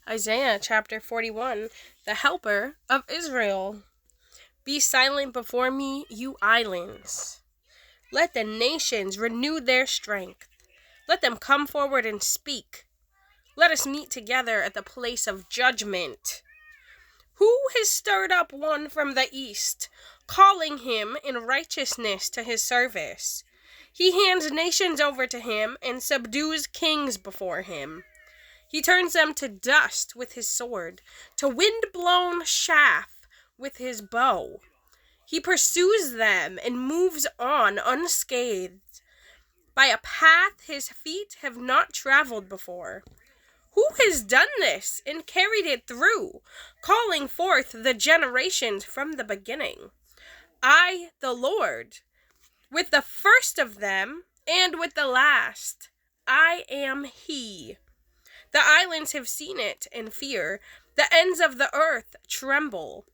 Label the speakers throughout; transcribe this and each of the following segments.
Speaker 1: Isaiah chapter 41, the helper of Israel. Be silent before me, you islands. Let the nations renew their strength. Let them come forward and speak. Let us meet together at the place of judgment. Who has stirred up one from the east, calling him in righteousness to his service? He hands nations over to him and subdues kings before him. He turns them to dust with his sword, to wind-blown chaff with his bow. He pursues them and moves on unscathed, by a path his feet have not traveled before. Who has done this and carried it through, calling forth the generations from the beginning? I, the Lord, with the first of them and with the last, I am He. The islands have seen it and fear. The ends of the earth tremble.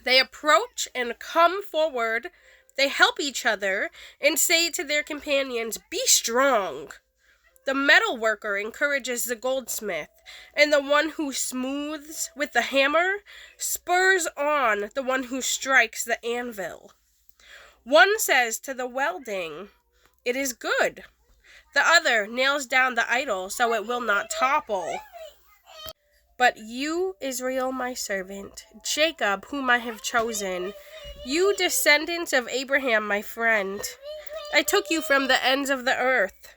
Speaker 1: They approach and come forward. They help each other and say to their companions, "Be strong." The metal worker encourages the goldsmith, and the one who smooths with the hammer spurs on the one who strikes the anvil. One says to the welding, "It is good." The other nails down the idol so it will not topple. But you, Israel, my servant, Jacob, whom I have chosen, you descendants of Abraham, my friend, I took you from the ends of the earth.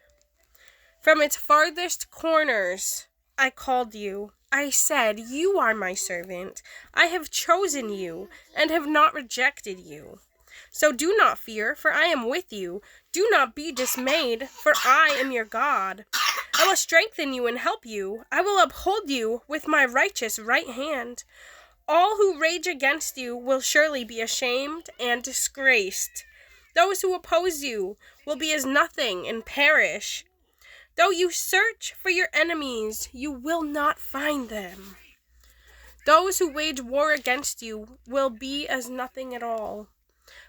Speaker 1: From its farthest corners, I called you. I said, "You are my servant. I have chosen you and have not rejected you." So do not fear, for I am with you. Do not be dismayed, for I am your God. I will strengthen you and help you. I will uphold you with my righteous right hand. All who rage against you will surely be ashamed and disgraced. Those who oppose you will be as nothing and perish. Though you search for your enemies, you will not find them. Those who wage war against you will be as nothing at all.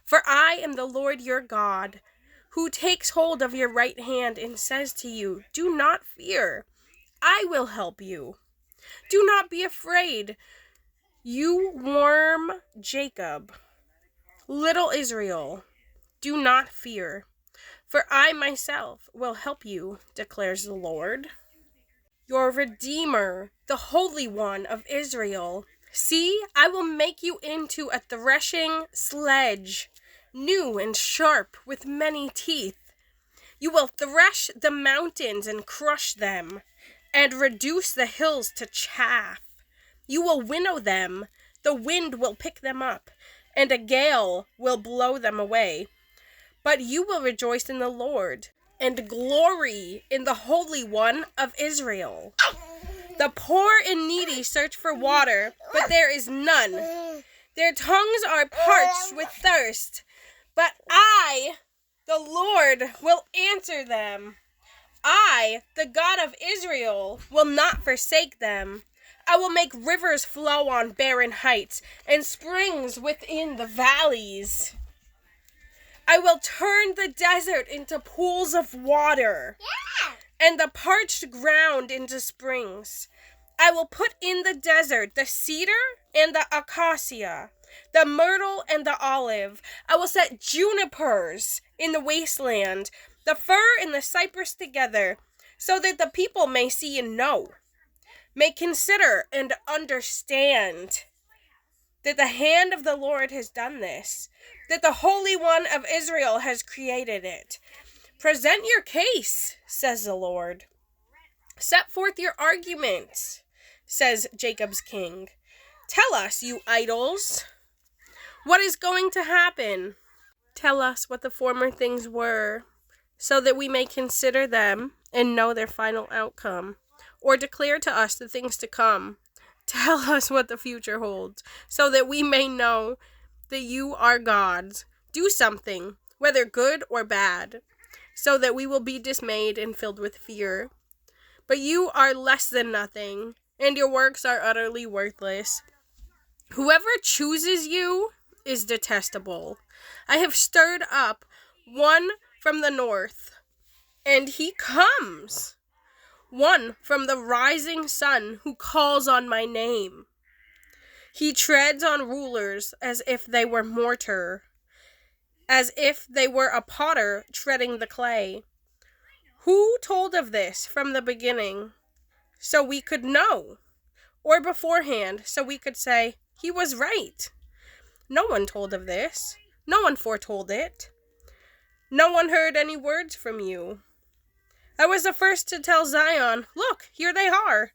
Speaker 1: For I am the Lord your God, who takes hold of your right hand and says to you, "Do not fear, I will help you. Do not be afraid, you worm Jacob. Little Israel, do not fear, for I myself will help you, declares the Lord, your Redeemer, the Holy One of Israel. See, I will make you into a threshing sledge, new and sharp with many teeth. You will thresh the mountains and crush them, and reduce the hills to chaff. You will winnow them, the wind will pick them up, and a gale will blow them away. But you will rejoice in the Lord, and glory in the Holy One of Israel. The poor and needy search for water, but there is none. Their tongues are parched with thirst, but I, the Lord, will answer them. I, the God of Israel, will not forsake them. I will make rivers flow on barren heights and springs within the valleys. I will turn the desert into pools of water, and the parched ground into springs. I will put in the desert the cedar and the acacia, the myrtle and the olive. I will set junipers in the wasteland, the fir and the cypress together, so that the people may see and know, may consider and understand that the hand of the Lord has done this, that the Holy One of Israel has created it. Present your case, says the Lord. Set forth your arguments, says Jacob's king. Tell us, you idols, what is going to happen? Tell us what the former things were, so that we may consider them and know their final outcome, or declare to us the things to come. Tell us what the future holds, so that we may know that you are gods. Do something, whether good or bad, so that we will be dismayed and filled with fear. But you are less than nothing, and your works are utterly worthless. Whoever chooses you is detestable. I have stirred up one from the north, and he comes. one from the rising sun who calls on my name. He treads on rulers as if they were mortar, as if they were a potter treading the clay. Who told of this from the beginning, so we could know? Or beforehand, so we could say, he was right? No one told of this. No one foretold it. No one heard any words from you. I was the first to tell Zion, look, here they are.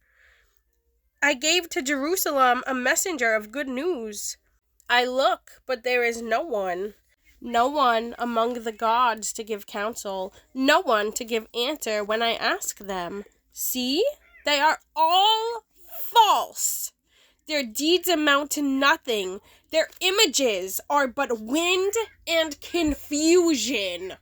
Speaker 1: I gave to Jerusalem a messenger of good news. I look, but there is no one among the gods to give counsel, no one to give answer when I ask them. See, they are all false. Their deeds amount to nothing. Their images are but wind and confusion.